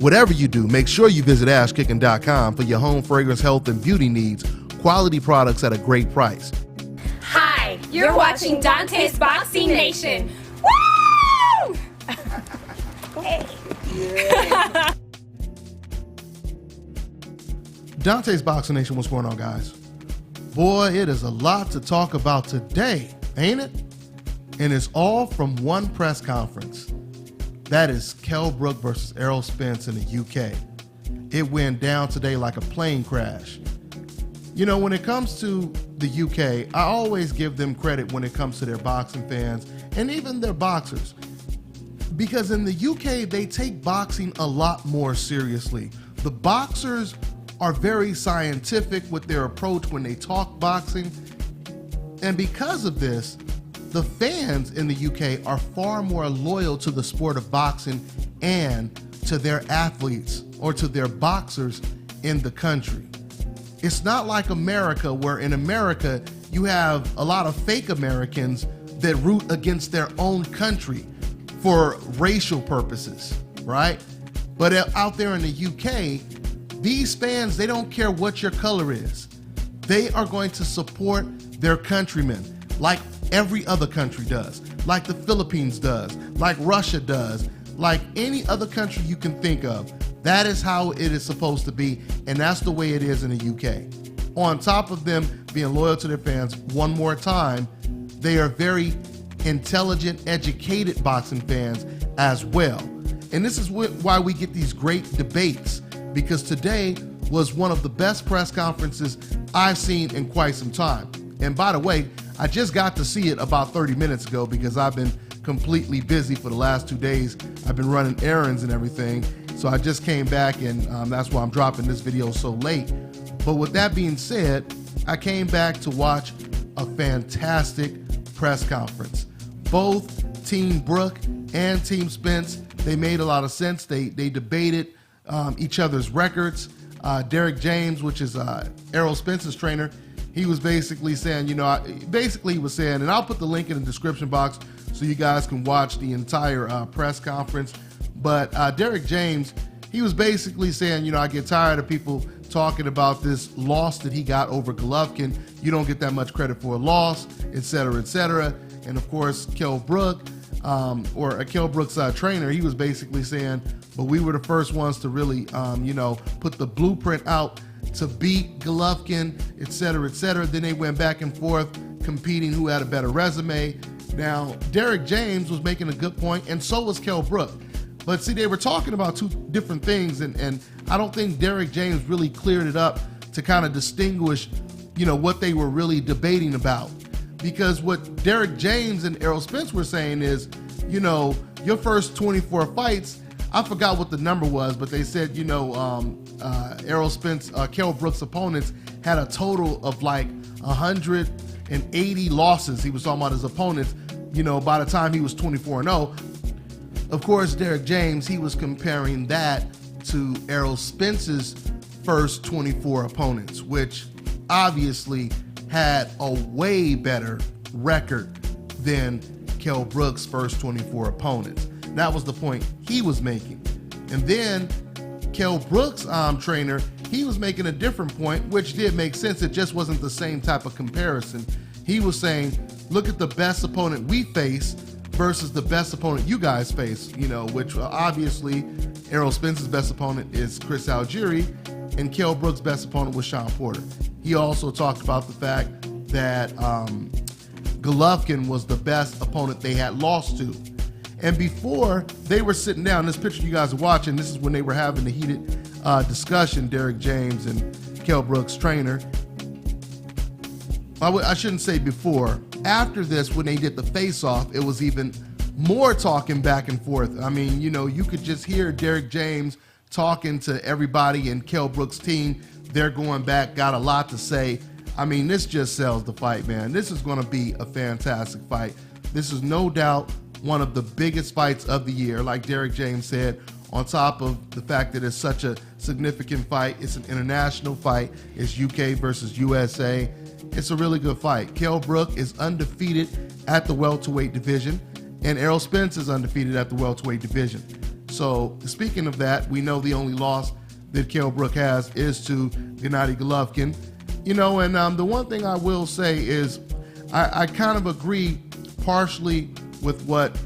Whatever you do, make sure you visit ashkicking.com for your home fragrance, health, and beauty needs. Quality products at a great price. Hi, you're watching DONTAE'S Boxing Nation. Woo! Hey. Yeah. DONTAE'S Boxing Nation, what's going on, guys? Boy, it is a lot to talk about today, ain't it? And it's all from one press conference. That is Kell Brook versus Errol Spence in the UK. It went down today like a plane crash. You know, when it comes to the UK, I always give them credit when it comes to their boxing fans and even their boxers. Because in the UK, they take boxing a lot more seriously. The boxers are very scientific with their approach when they talk boxing. And because of this, the fans in the UK are far more loyal to the sport of boxing and to their athletes or to their boxers in the country. It's not like America, where in America you have a lot of fake Americans that root against their own country for racial purposes, right? But out there in the UK, these fans, they don't care what your color is. They are going to support their countrymen like every other country does, like the Philippines does, like Russia does, like any other country you can think of. That is how it is supposed to be, and that's the way it is in the UK. On top of them being loyal to their fans, one more time, they are very intelligent, educated boxing fans as well. And this is why we get these great debates, because today was one of the best press conferences I've seen in quite some time. And by the way, I just got to see it about 30 minutes ago because I've been completely busy for the last 2 days. I've been running errands and everything. So I just came back, and that's why I'm dropping this video so late. But with that being said, I came back to watch a fantastic press conference. Both Team Brook and Team Spence, they made a lot of sense. They debated each other's records. Derek James, which is Errol Spence's trainer, he was basically saying, he was saying, and I'll put the link in the description box so you guys can watch the entire press conference. But Derek James, he was basically saying, I get tired of people talking about this loss that he got over Golovkin. You don't get that much credit for a loss, et cetera, et cetera. And of course, Kell Brook, Kell Brook's trainer, he was basically saying, but we were the first ones to really, put the blueprint out to beat Golovkin, et cetera, et cetera. Then they went back and forth competing who had a better resume. Now, Derek James was making a good point, and so was Kell Brook. But see, they were talking about two different things, and I don't think Derek James really cleared it up to kind of distinguish, what they were really debating about. Because what Derek James and Errol Spence were saying is, your first 24 fights, I forgot what the number was, but they said, Errol Spence, Kell Brook's opponents had a total of like 180 losses. He was talking about his opponents, by the time he was 24-0. Of course, Derek James, he was comparing that to Errol Spence's first 24 opponents, which obviously had a way better record than Kell Brook's first 24 opponents. That was the point he was making. And then Kell Brook's trainer, he was making a different point, which did make sense. It just wasn't the same type of comparison. He was saying, look at the best opponent we face versus the best opponent you guys face, which obviously Errol Spence's best opponent is Chris Algieri, and Kell Brook's best opponent was Sean Porter. He also talked about the fact that Golovkin was the best opponent they had lost to. And before they were sitting down, this picture you guys are watching, this is when they were having the heated discussion, Derek James and Kell Brook's trainer. I shouldn't say before. After this, when they did the face-off, it was even more talking back and forth. I mean, you could just hear Derek James talking to everybody in Kell Brook's team. They're going back, got a lot to say. I mean, this just sells the fight, man. This is going to be a fantastic fight. This is no doubt one of the biggest fights of the year, like Derek James said, on top of the fact that it's such a significant fight. It's an international fight. It's UK versus USA. It's a really good fight. Kell Brook is undefeated at the welterweight division, and Errol Spence is undefeated at the welterweight division. So speaking of that, we know the only loss that Kell Brook has is to Gennady Golovkin. And the one thing I will say is I kind of agree partially with what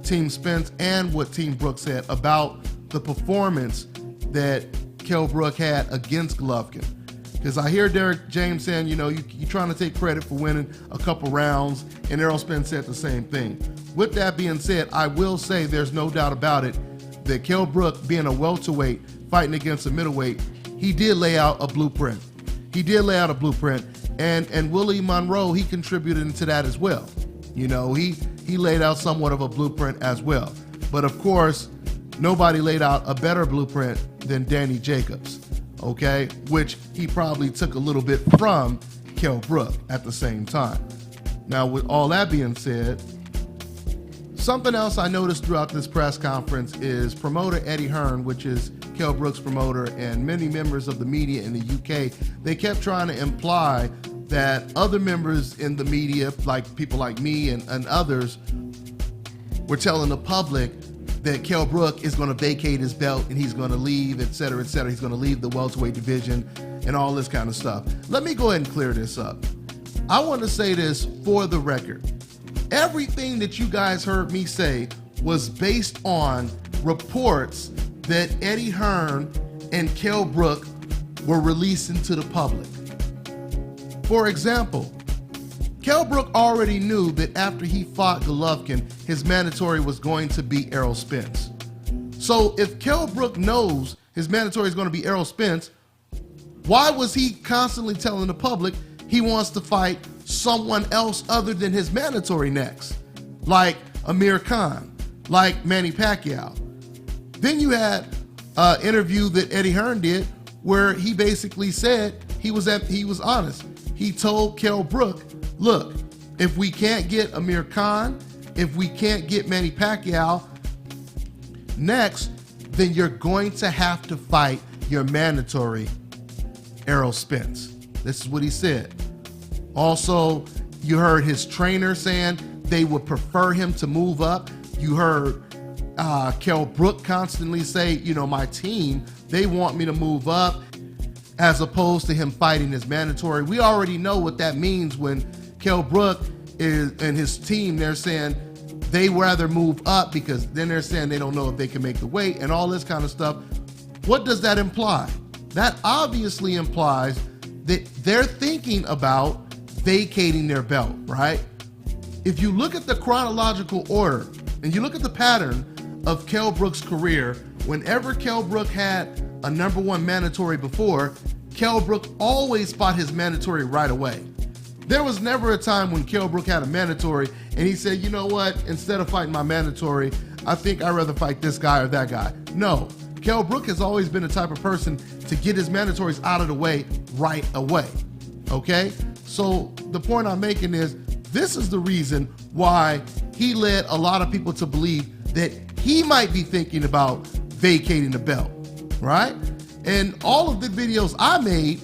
Team Spence and what Team Brook said about the performance that Kell Brook had against Golovkin. Because I hear Derek James saying, you're trying to take credit for winning a couple rounds, and Errol Spence said the same thing. With that being said, I will say there's no doubt about it that Kell Brook, being a welterweight, fighting against a middleweight, he did lay out a blueprint. And Willie Monroe, he contributed to that as well. He laid out somewhat of a blueprint as well. But of course, nobody laid out a better blueprint than Danny Jacobs, okay? Which he probably took a little bit from Kell Brook at the same time. Now, with all that being said, something else I noticed throughout this press conference is promoter Eddie Hearn, which is Kell Brook's promoter, and many members of the media in the UK, they kept trying to imply that other members in the media, like people like me and others, were telling the public that Kell Brook is going to vacate his belt and he's going to leave, et cetera, et cetera. He's going to leave the welterweight division and all this kind of stuff. Let me go ahead and clear this up. I want to say this for the record. Everything that you guys heard me say was based on reports that Eddie Hearn and Kell Brook were releasing to the public. For example, Kell Brook already knew that after he fought Golovkin, his mandatory was going to be Errol Spence. So if Kell Brook knows his mandatory is going to be Errol Spence, why was he constantly telling the public he wants to fight someone else other than his mandatory next? Like Amir Khan, like Manny Pacquiao. Then you had an interview that Eddie Hearn did where he basically said he was honest. He told Kell Brook, look, if we can't get Amir Khan, if we can't get Manny Pacquiao next, then you're going to have to fight your mandatory Errol Spence. This is what he said. Also, you heard his trainer saying they would prefer him to move up. You heard Kell Brook constantly say, my team, they want me to move up as opposed to him fighting his mandatory. We already know what that means when Kell Brook and his team, they're saying they rather move up because then they're saying they don't know if they can make the weight and all this kind of stuff. What does that imply? That obviously implies that they're thinking about vacating their belt, right? If you look at the chronological order and you look at the pattern of Kell Brook's career, whenever Kell Brook had a number one mandatory before, Kell Brook always fought his mandatory right away. There was never a time when Kell Brook had a mandatory and he said, you know what, instead of fighting my mandatory, I think I'd rather fight this guy or that guy. No, Kell Brook has always been the type of person to get his mandatories out of the way right away, okay? So the point I'm making is this is the reason why he led a lot of people to believe that he might be thinking about vacating the belt, right? And all of the videos I made,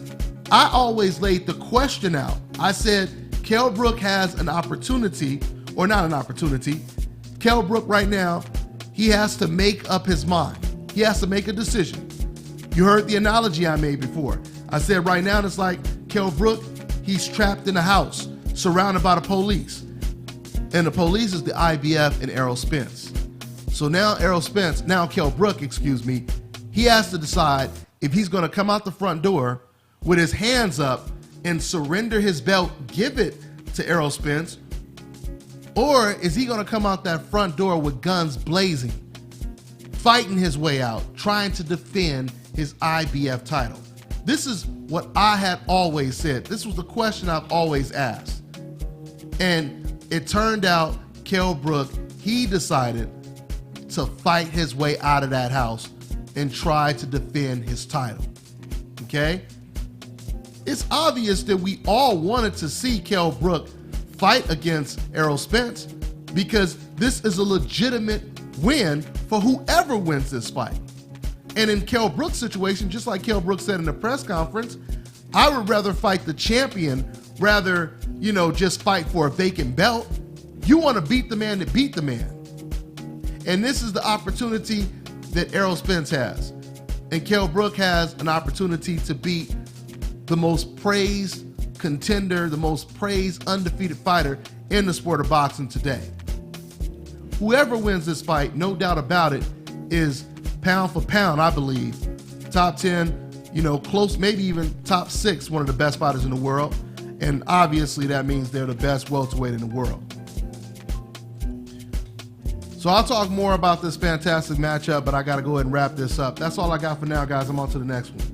I always laid the question out. I said, Kell Brook has an opportunity, or not an opportunity. Kell Brook right now, he has to make up his mind. He has to make a decision. You heard the analogy I made before. I said right now it's like Kell Brook, he's trapped in a house, surrounded by the police. And the police is the IBF and Errol Spence. So now Kell Brook, he has to decide if he's gonna come out the front door with his hands up and surrender his belt, give it to Errol Spence, or is he gonna come out that front door with guns blazing, fighting his way out, trying to defend his IBF title? This is what I had always said. This was the question I've always asked. And it turned out Kell Brook, he decided to fight his way out of that house and try to defend his title, okay? It's obvious that we all wanted to see Kell Brook fight against Errol Spence because this is a legitimate win for whoever wins this fight. And in Kell Brook's situation, just like Kell Brook said in the press conference, I would rather fight the champion rather, just fight for a vacant belt. You want to beat the man that beat the man. And this is the opportunity that Errol Spence has. And Kell Brook has an opportunity to beat the most praised contender, the most praised undefeated fighter in the sport of boxing today. Whoever wins this fight, no doubt about it, is pound for pound, I believe, top 10, close, maybe even top 6, one of the best fighters in the world. And obviously that means they're the best welterweight in the world. So I'll talk more about this fantastic matchup, but I got to go ahead and wrap this up. That's all I got for now, guys. I'm on to the next one.